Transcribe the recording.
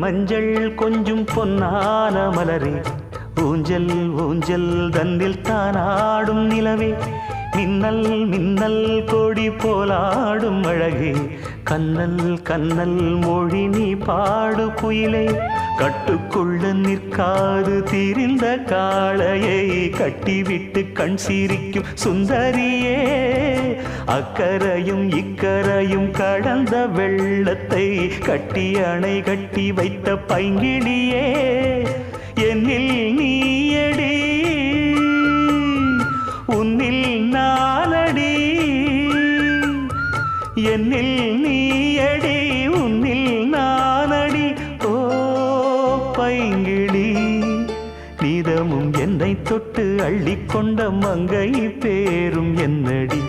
மஞ்சள் கொஞ்சம் பொன்னான மலரே ஊஞ்சல் ஊஞ்சல் தன்னில் தானாடும் நிலவே மின்னல் மின்னல் கொடி போலாடும் அழகே கண்ணல் கண்ணல் மொழி நீ பாடு குயிலே கட்டுக்குள்ள நிற்காது தீரிந்த காளையை கட்டிவிட்டு கண் சிரிக்கும் சுந்தரியே அக்கரையும் இக்கரையும் கடந்த வெள்ளத்தை கட்டி அணை கட்டி வைத்த பைங்கிளியே என்னில் நீயடி உன்னில் நானடி என்னில் நீயடி உன்னில் நானடி ஓ பைங்கிளி நீதமும் என்னை தொட்டு அள்ளிக்கொண்ட மங்கை பேரும் என்னடி